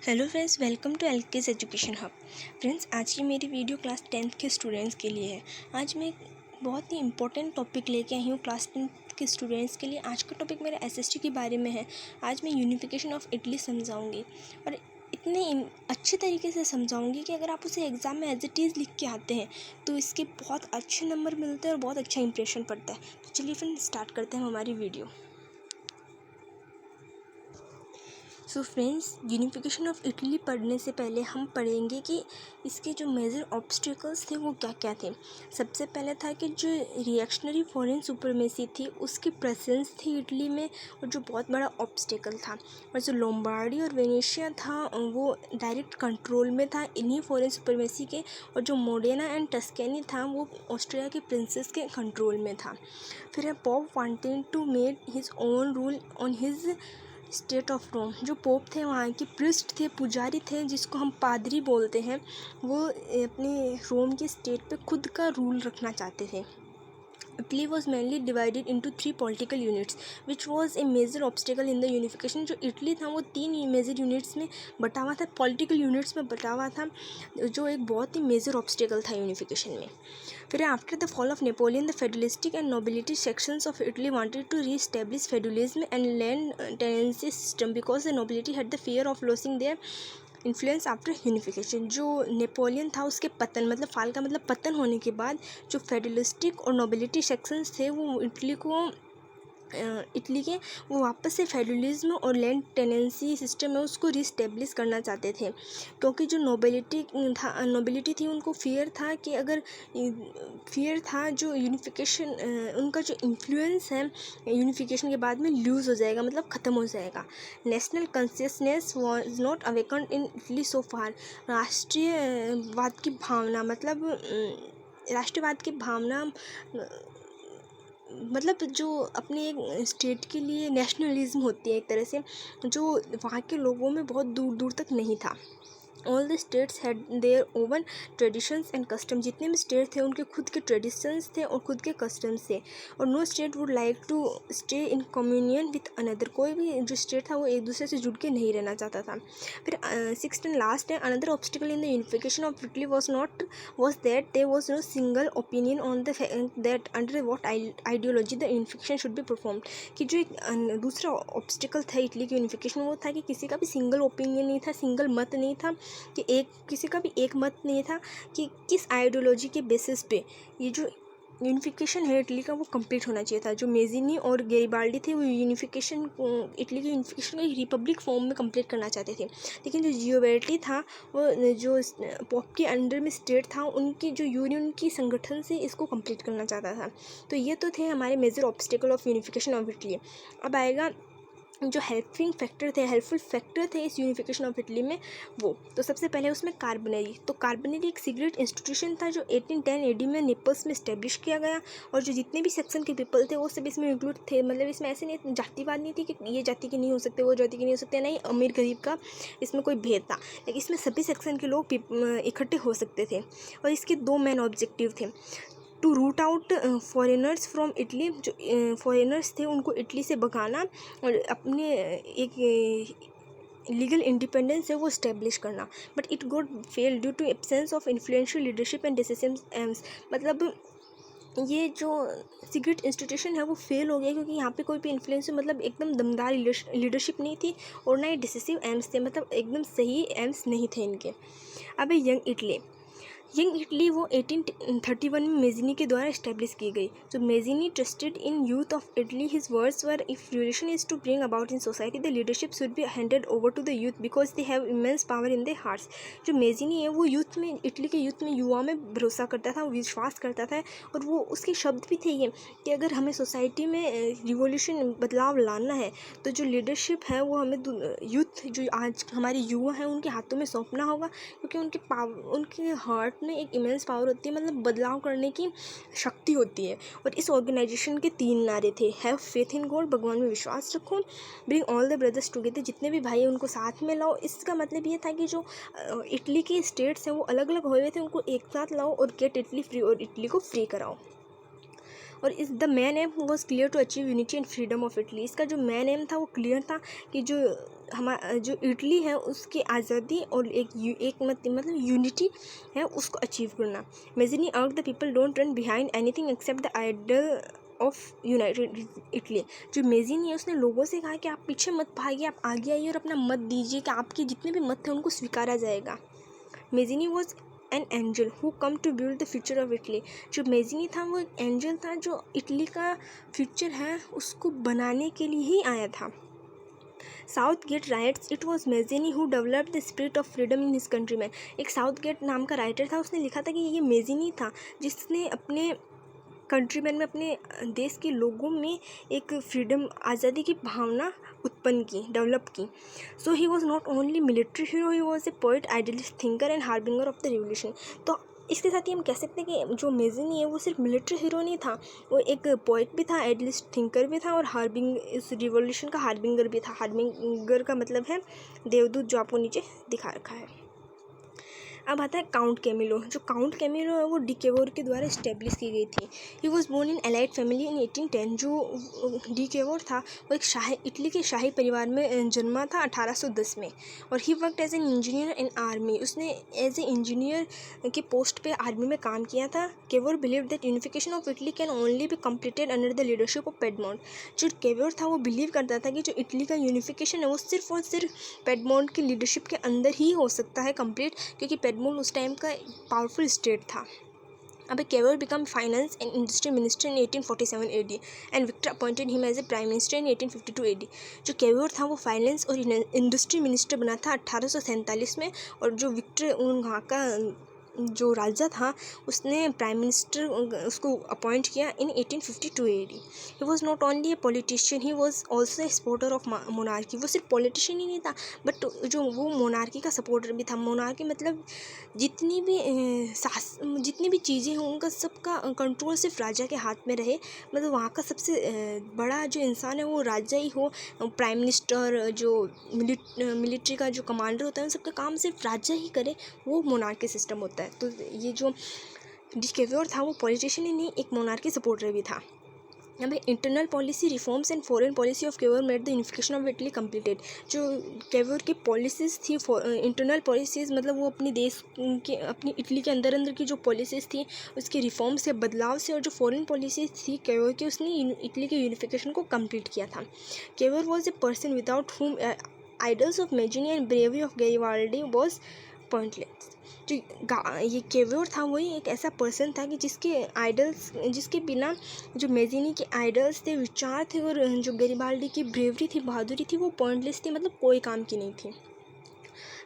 Hello friends, welcome to एलकेस education hub. Friends, आज की मेरी वीडियो क्लास 10th के स्टूडेंट्स के लिए है। आज मैं एक बहुत ही इंपॉर्टेंट टॉपिक लेके आई हूँ क्लास 10th के स्टूडेंट्स के लिए। आज का टॉपिक मेरा एसएसटी के बारे में है। आज मैं यूनिफिकेशन ऑफ इटली समझाऊंगी और इतने अच्छे तरीके से समझाऊंगी कि अगर आप उसे एग्ज़ाम में एज इट इज़ लिख के आते हैं तो इसके बहुत अच्छे नंबर मिलते हैं और बहुत अच्छा इंप्रेशन पड़ता है। तो चलिए फ्रेंड्स, स्टार्ट करते हैं हमारी video. So friends, unification of Italy पढ़ने से पहले हम पढ़ेंगे कि इसके जो मेजर ऑब्स्टिकल्स थे वो क्या क्या थे। सबसे पहले था कि जो रिएक्शनरी फॉरेन सुपरमेसी थी उसकी प्रेजेंस थी इटली में, और जो बहुत बड़ा ऑब्स्टिकल था। और जो लोम्बार्डी और वेनेशिया था वो डायरेक्ट कंट्रोल में था इन्हीं फॉरेन सुपरमेसी के, और जो मोडेना एंड टस्कैनी था वो ऑस्ट्रिया के प्रिंसेस के कंट्रोल में था। फिर pope wanted to made his own rule on his state of Rome. जो पोप थे वहाँ के प्रिस्ट थे, पुजारी थे, जिसको हम पादरी बोलते हैं, वो अपने रोम के स्टेट पे खुद का रूल रखना चाहते थे। Italy was mainly divided into 3 political units, which was a major obstacle in the unification। जो इटली था वो 3 मेजर यूनिट्स में बटा हुआ था, पॉलिटिकल यूनिट्स में बटा हुआ था, जो एक बहुत ही मेजर ऑब्स्टिकल था यूनिफिकेशन में। फिर after the fall of Napoleon, the federalistic and nobility sections of Italy wanted to reestablish federalism and land tenancy system because the nobility had the fear of losing their influence after unification. जो Napoleon था उसके पतन, मतलब फाल का मतलब पतन होने के बाद जो फेडरलिस्टिक और नोबिलिटी सेक्शंस थे वो इटली के वो वापस से फेडरलिज्म और लैंड टेनेंसी सिस्टम है उसको रिस्टेब्लिश करना चाहते थे। क्योंकि जो नोबिलिटी थी उनको फियर था कि अगर जो यूनिफिकेशन उनका जो इन्फ्लुएंस है यूनिफिकेशन के बाद में लूज़ हो जाएगा, मतलब ख़त्म हो जाएगा। National consciousness was not awakened in Italy so far. राष्ट्रीयवाद की भावना मतलब जो अपने एक स्टेट के लिए नेशनलिज्म होती है एक तरह से, जो वहाँ के लोगों में बहुत दूर दूर तक नहीं था। All the states had their own traditions and custom. जितने भी स्टेट थे उनके खुद के ट्रेडिशंस थे और खुद के कस्टम्स थे। और no state would like to stay in communion with another. कोई भी जो स्टेट था वो एक दूसरे से जुड़ के नहीं रहना चाहता था। फिर सिक्स्थ एंड लास्ट है, another obstacle in the unification of Italy was that there was no single opinion on the that under what ideology the unification should be performed. कि जो एक दूसरा ऑब्स्टिकल था इटली के यूनिफिकेशन में वो था कि किसी का भी सिंगल ओपिनियन नहीं था, सिंगल मत नहीं था, कि किसी का भी एक मत नहीं था कि किस आइडियोलॉजी के बेसिस पे ये जो यूनिफिकेशन है इटली का वो कंप्लीट होना चाहिए था। जो मेजिनी और गैरिबाल्डी थे वो इटली के यूनिफिकेशन को एक रिपब्लिक फॉर्म में कंप्लीट करना चाहते थे। लेकिन जो जियोवेल्टी था वो जो पॉप के अंडर में स्टेट था उनकी जो यूनियन की संगठन से इसको कंप्लीट करना चाहता था। तो ये तो थे हमारे major obstacle of unification of Italy. अब आएगा जो हेल्पफुल फैक्टर थे इस यूनिफिकेशन ऑफ इटली में वो। तो सबसे पहले उसमें कार्बनरी। तो कार्बनरी एक सीक्रेट इंस्टीट्यूशन था जो 1810 एडी में नेपल्स में इस्टेब्लिश किया गया। और जो जितने भी सेक्शन के पीपल थे वो सब इसमें इंक्लूड थे। मतलब इसमें ऐसे नहीं जातिवाद नहीं थी कि ये जाति के नहीं हो सकते, वो जाति के नहीं हो सकते, नहीं अमीर गरीब का इसमें कोई भेद था, लेकिन इसमें सभी सेक्शन के लोग इकट्ठे हो सकते थे। और इसके 2 मेन ऑब्जेक्टिव थे। To root out foreigners from Italy. जो फॉरेनर्स थे उनको इटली से भगाना और अपने एक लीगल इंडिपेंडेंस है वो इस्टेब्लिश करना। But it got failed due to absence of influential leadership and decision aims. मतलब ये जो सीक्रेट इंस्टीट्यूशन है वो फेल हो गया क्योंकि यहाँ पे कोई भी इन्फ्लुएंस मतलब एकदम दमदार लीडरशिप नहीं थी और ना ही डिसिसिव एम्स थे, मतलब एकदम सही एम्स नहीं थे इनके। अब यंग इटली वो 1831 में मेजिनी के द्वारा इस्टेब्लिश की गई। तो Mazzini trusted in youth of Italy. His words were, if revolution is to bring about in society the leadership should be handed over to the youth because they have immense power in their hearts. जो Mazzini है वो Italy के youth में युवा में भरोसा करता था, विश्वास करता था। और वो उसके शब्द भी थे ये कि अगर हमें सोसाइटी में रिवोल्यूशन बदलाव लाना है तो जो लीडरशिप है वो हमें यूथ जो आज हमारे युवा हैं उनके हाथों में सौंपना होगा, क्योंकि उनके हार्ट में एक इमेंस पावर होती है, मतलब बदलाव करने की शक्ति होती है। और इस ऑर्गेनाइजेशन के 3 नारे थे। हैव फेथ इन गॉड, भगवान में विश्वास रखो। Bring all the brothers together, जितने भी भाई हैं उनको साथ में लाओ। इसका मतलब ये था कि जो इटली के स्टेट्स हैं वो अलग अलग हुए थे, उनको एक साथ लाओ और गेट इटली फ्री, और इटली को फ्री कराओ। और इस the main aim was clear to achieve unity and freedom of Italy. इसका जो मैन एम था वो क्लियर था कि जो जो इटली है उसकी आज़ादी और एक मतलब यूनिटी है उसको अचीव करना। Mazzini urged the people don't run behind anything except the idol of united Italy. जो मेज़िनी है उसने लोगों से कहा कि आप पीछे मत भागिए, आप आगे आइए और अपना मत दीजिए कि आपके जितने भी मत थे उनको स्वीकारा जाएगा। Mazzini was an angel who come to build the future of Italy. जो मेज़िनी था वो एक एंजल था जो इटली का फ्यूचर है उसको बनाने के लिए ही आया था। Southgate writes it was Mazzini who developed the spirit of freedom in his country में। एक साउथगेट नाम का राइटर था, उसने लिखा था कि ये मेज़िनी था जिसने अपने कंट्रीमैन में, अपने देश के लोगों में एक फ्रीडम, आज़ादी की भावना उत्पन्न की, डेवलप की। So he was not only military hero, he was a poet, idealist, thinker and harbinger of the revolution. तो इसके साथ ही हम कह सकते हैं कि जो मेज़िनी है वो सिर्फ मिलिट्री हीरो नहीं था, वो एक पोइट भी था, आइडियलिस्ट थिंकर भी था और इस रिवोल्यूशन का हार्बिंगर भी था। हार्बिंगर का मतलब है देवदूत, जो आपको नीचे दिखा रखा है। अब आता है काउंट कैमिलो। जो काउंट कैमिलो है वो डी केवोर के द्वारा इस्टेब्लिश की गई थी। He was born in elite family in 1810। जो डी केवोर था वो एक इटली के शाही परिवार में जन्मा था 1810 में। और he worked as an engineer in army. उसने एज ए इंजीनियर के पोस्ट पे आर्मी में काम किया था। Cavour believe that unification of Italy can only be completed under the leadership of Piedmont. जो केवोर था वो बिलीव करता था कि जो इटली का यूनिफिकेशन है वो सिर्फ और सिर्फ पेडमोंट की लीडरशिप के अंदर ही हो सकता है कंप्लीट, क्योंकि पेडमोंट उस टाइम का पावरफुल स्टेट था। अब Cavour become finance and industry minister in 1847 AD and Victor appointed him as a prime minister in 1852 AD। जो केवोर था वो फाइनेंस और इंडस्ट्री मिनिस्टर बना था 1847 में, और जो विक्टर वहाँ का जो राजा था उसने प्राइम मिनिस्टर उसको अपॉइंट किया इन 1852 AD। He was not only a politician, he was also a supporter of monarchy. वो सिर्फ पॉलिटिशियन ही नहीं था बट जो वो मोनार्की का सपोर्टर भी था। मोनार्की मतलब जितनी भी चीज़ें हों उनका सबका कंट्रोल सिर्फ राजा के हाथ में रहे। मतलब वहाँ का सबसे बड़ा जो इंसान है वो राजा ही हो। प्राइम मिनिस्टर, जो मिलिट्री का जो कमांडर होता है उन सबका काम सिर्फ राजा ही करे, वो मोनार्की सिस्टम होता है। तो ये जो डी केवोर था वो पॉलिटिशियन ही नहीं, एक मोनार्की सपोर्टर भी था। यहाँ पे internal policy reforms and foreign policy of Cavour made the unification of Italy completed. जो केवोर की पॉलिसीज़ थी, इंटरनल पॉलिसीज़ मतलब वो अपने देश के, अपनी इटली के अंदर की जो पॉलिसीज़ थी उसके रिफॉर्म से, बदलाव से, और जो फॉरेन पॉलिसीज़ थी केवोर की, उसने इटली के यूनिफिकेशन को कम्प्लीट किया था। केवोर वॉज ए पर्सन विदाउट हुम idols of Mazzini and bravery of Garibaldi was pointless. जो ये केवोर था वही एक ऐसा पर्सन था कि जिसके बिना जो मेजिनी के आइडल्स थे, विचार थे, और जो गैरिबाल्डी की ब्रेवरी थी, बहादुरी थी, वो पॉइंटलेस थी, मतलब कोई काम की नहीं थी।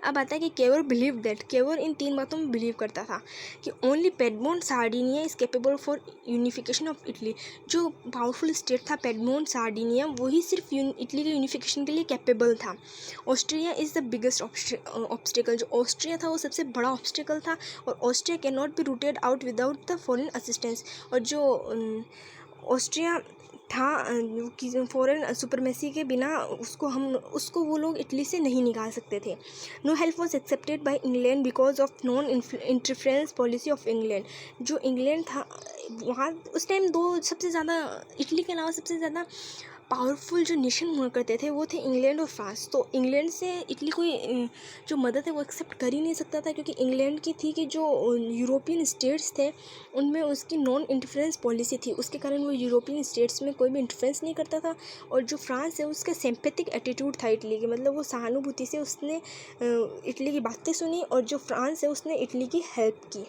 अब आता है कि केवोर बिलीव दैट, केवोर इन 3 बातों में बिलीव करता था कि only Piedmont Sardinia is capable for unification of Italy. जो पावरफुल स्टेट था पेडमोंट सार्डिनिया, वही सिर्फ इटली के यूनिफिकेशन के लिए कैपेबल था। Austria is the biggest obstacle. जो ऑस्ट्रिया था वो सबसे बड़ा ऑब्स्टिकल था, और Austria can not be rooted out without the foreign assistance. और जो ऑस्ट्रिया था कि फॉरेन सुपरमेसी के बिना उसको वो लोग इटली से नहीं निकाल सकते थे। No help was accepted by England because of non interference policy of England. जो इंग्लैंड था वहाँ उस टाइम सबसे ज़्यादा, इटली के अलावा सबसे ज़्यादा पावरफुल जो नेशन हुआ करते थे वो थे इंग्लैंड और फ्रांस। तो इंग्लैंड से इटली कोई जो मदद है वो एक्सेप्ट कर ही नहीं सकता था, क्योंकि इंग्लैंड की थी कि जो यूरोपियन स्टेट्स थे उनमें उसकी नॉन इंटरफेरेंस पॉलिसी थी, उसके कारण वो यूरोपियन स्टेट्स में कोई भी इंटरफेरेंस नहीं करता था। और जो फ्रांस है उसका सिंपैथिक एटीट्यूड था इटली के, मतलब वो सहानुभूति से उसने इटली की बातें सुनी, और जो फ्रांस है उसने इटली की हेल्प की।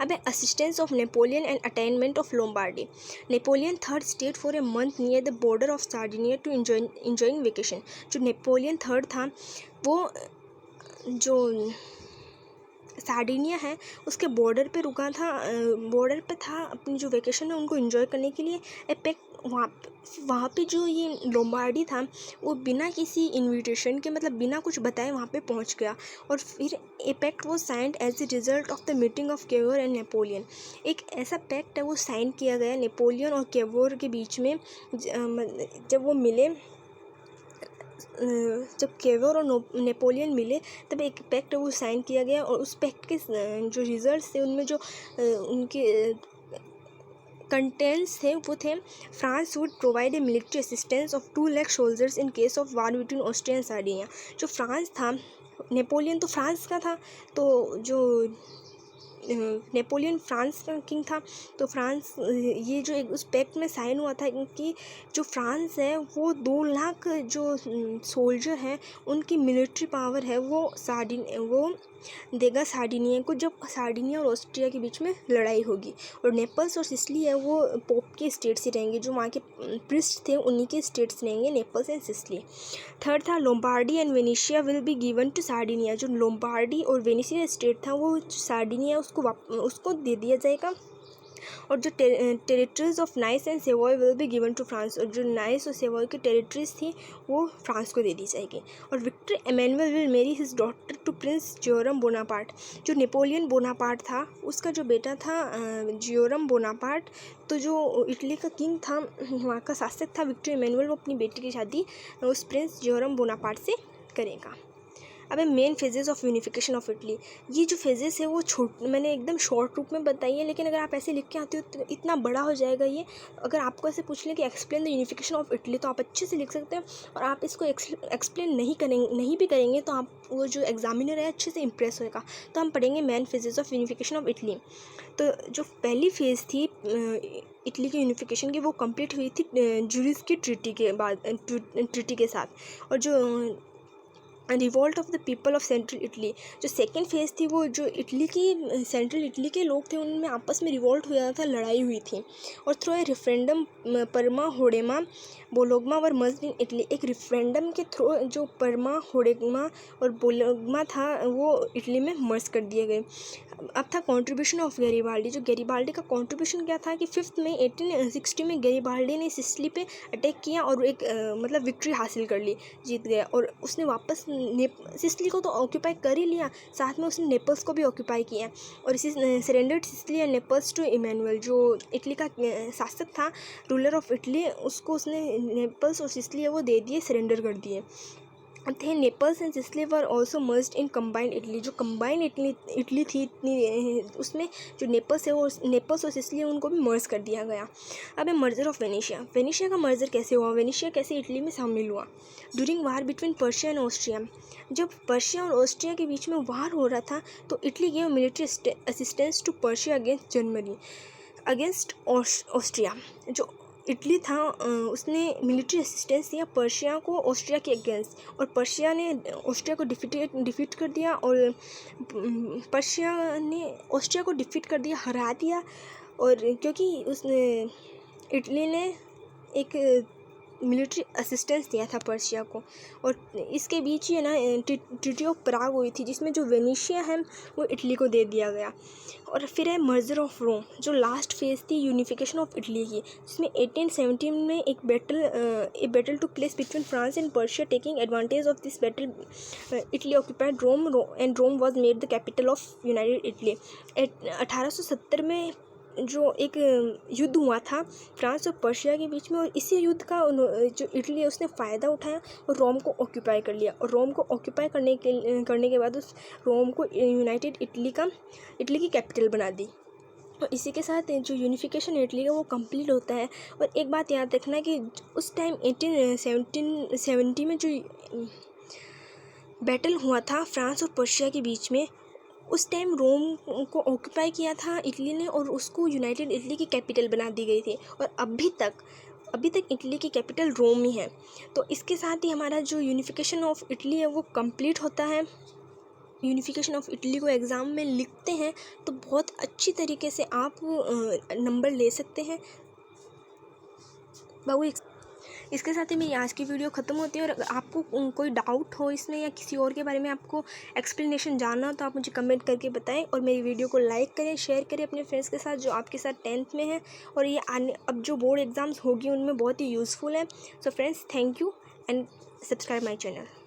अब है assistance of Napoleon and attainment of Lombardy. Napoleon third stayed for a month near the border of Sardinia to enjoying vacation. जो नेपोलियन थर्ड था वो जो सार्डिनिया है उसके बॉर्डर पे रुका था, बॉर्डर पे था, अपनी जो वेकेशन है उनको एंजॉय करने के लिए। वहाँ पे जो ये लोम्बार्डी था वो बिना किसी इनविटेशन के, मतलब बिना कुछ बताए वहाँ पे पहुँच गया। और फिर a pact was signed as a result of the meeting of Cavour and Napoleon. एक ऐसा पैक्ट है वो साइन किया गया नेपोलियन और केवोर के बीच में। जब वो मिले, जब केवोर और नेपोलियन मिले तब एक पैक्ट वो साइन किया गया, और उस पैक्ट के जो रिजल्ट्स थे उनमें जो उनके कंटेंट्स थे वो थे France would provide a military assistance of 2 lakh soldiers in case of war between Austria and Sardinia. जो फ्रांस था, नेपोलियन तो फ्रांस का था, तो जो नेपोलियन फ्रांस का किंग था, तो फ्रांस ये जो एक उस पैक्ट में साइन हुआ था कि जो फ्रांस है वो 2 लाख जो सोल्जर हैं उनकी मिलिट्री पावर है वो देगा सार्डिनिया को, जब सार्डिनिया और ऑस्ट्रिया के बीच में लड़ाई होगी। और नेपल्स और सिसिली है वो पोप के स्टेट्स ही रहेंगे, जो वहाँ के प्रिस्ट थे उन्हीं के स्टेट्स रहेंगे, नेपल्स एंड सिसिली। थर्ड था Lombardy and Venetia will be given to Sardinia. जो लोम्बार्डी और वेनेशिया स्टेट था वो सार्डिनिया उसको दे दिया जाएगा। और जो territories of Nice and Savoy will be given to France. और जो नाइस और सेवॉय की टेरिटरीज थी वो फ्रांस को दे दी जाएगी। और Victor Emmanuel will marry his daughter to prince Jerome Bonaparte. जो नेपोलियन बोनापार्ट था उसका जो बेटा था जियोरम बोनापार्ट, तो जो इटली का किंग था, वहाँ का शासक था विक्टर एमेनुअल, वो अपनी बेटी की शादी उस प्रिंस जियोरम बोनापार्ट से करेगा। अब main phases of unification of Italy. ये जो फेजेस है वो मैंने एकदम शॉर्ट रूप में बताई है, लेकिन अगर आप ऐसे लिख के आते हो तो इतना बड़ा हो जाएगा ये। अगर आपको ऐसे पूछ लें कि explain the unification of Italy, तो आप अच्छे से लिख सकते हैं। और आप इसको एक्सप्लेन नहीं भी करेंगे तो आप वो जो एग्जामिनर है अच्छे से इंप्रेस होगा। तो हम पढ़ेंगे main phases of unification of Italy. तो जो पहली फेज़ थी इटली की यूनिफिकेशन की वो कंप्लीट हुई थी ज्यूरिख की ट्रीटी के साथ। और जो revolt of the people of central Italy, जो सेकेंड फेज़ थी वो जो इटली की सेंट्रल इटली के लोग थे उनमें आपस में रिवॉल्ट हुआ था, लड़ाई हुई थी। और through a referendum Parma Modena Bologna were merged in Italy. एक रेफरेंडम के थ्रू जो परमा होडेमा और बोलोग्मा था वो इटली में मर्ज कर दिए गए। अब था कंट्रीब्यूशन ऑफ गैरिबाल्डी। जो गैरिबाल्डी का कंट्रीब्यूशन क्या था कि 5 मई 1860 में गैरिबाल्डी ने सिसिली पे अटैक किया और एक मतलब विक्ट्री हासिल कर ली, जीत गया। और उसने वापस सिसिली को तो ऑक्यूपाई कर ही लिया, साथ में उसने नेपल्स को भी ऑक्यूपाई किया। और इसी surrendered Sicily and Naples to Emmanuel. जो इटली का शासक था, रूलर ऑफ इटली, उसको उसने नेपल्स और सिसिली वो दे दिए, सरेंडर कर दिए थे। Naples and Sicily were also merged in combined Italy. जो कंबाइंड इटली थी इतनी, उसमें जो नेपल्स है वो नेपल्स और सिसिली उनको भी मर्ज कर दिया गया। अब है मर्जर ऑफ वेनेशिया। वेनेशिया का मर्जर कैसे हुआ, वेनेशिया कैसे इटली में शामिल हुआ। During war between Persia and Austria. जब पर्शिया और ऑस्ट्रिया के बीच में वार हो रहा था तो Italy gave military assistance to Persia against Austria. जो इटली था उसने मिलिट्री असिस्टेंस दिया पर्शिया को ऑस्ट्रिया के अगेंस्ट, और पर्शिया ने ऑस्ट्रिया को डिफीट कर दिया। और पर्शिया ने ऑस्ट्रिया को डिफीट कर दिया, हरा दिया। और क्योंकि उसने इटली ने एक मिलिट्री असिस्टेंस दिया था पर्शिया को। और इसके बीच ही ना ट्रीटी ऑफ प्राग हुई थी, जिसमें जो वेनेशिया है वो इटली को दे दिया गया। और फिर है मर्जर ऑफ रोम, जो लास्ट फेज थी यूनिफिकेशन ऑफ इटली की, जिसमें 1817 में एक battle took place between France and Persia. Taking advantage of this battle Italy occupied Rome and Rome was made the capital of united Italy. 1870 में जो एक युद्ध हुआ था फ्रांस और पर्शिया के बीच में, और इसी युद्ध का जो इटली है उसने फ़ायदा उठाया और रोम को ऑक्यूपाई कर लिया। और रोम को ऑक्यूपाई करने के बाद उस रोम को यूनाइटेड इटली की कैपिटल बना दी। और इसी के साथ जो यूनिफिकेशन इटली का वो कंप्लीट होता है। और एक बात याद रखना कि उस टाइम 1870 में जो बैटल हुआ था फ्रांस और पर्शिया के बीच में, उस टाइम रोम को ऑक्यूपाई किया था इटली ने और उसको यूनाइटेड इटली की कैपिटल बना दी गई थी। और अभी तक इटली की कैपिटल रोम ही है। तो इसके साथ ही हमारा जो यूनिफिकेशन ऑफ इटली है वो कंप्लीट होता है। यूनिफिकेशन ऑफ इटली को एग्ज़ाम में लिखते हैं तो बहुत अच्छी तरीके से आप नंबर ले सकते हैं बाबू। इसके साथ ही मेरी आज की वीडियो ख़त्म होती है। और अगर आपको कोई डाउट हो इसमें या किसी और के बारे में आपको एक्सप्लेनेशन जानना हो तो आप मुझे कमेंट करके बताएं। और मेरी वीडियो को लाइक करें, शेयर करें अपने फ्रेंड्स के साथ जो आपके साथ 10th में है। और ये अब जो बोर्ड एग्ज़ाम्स होगी उनमें बहुत ही यूज़फुल है। So friends, thank you and subscribe my channel.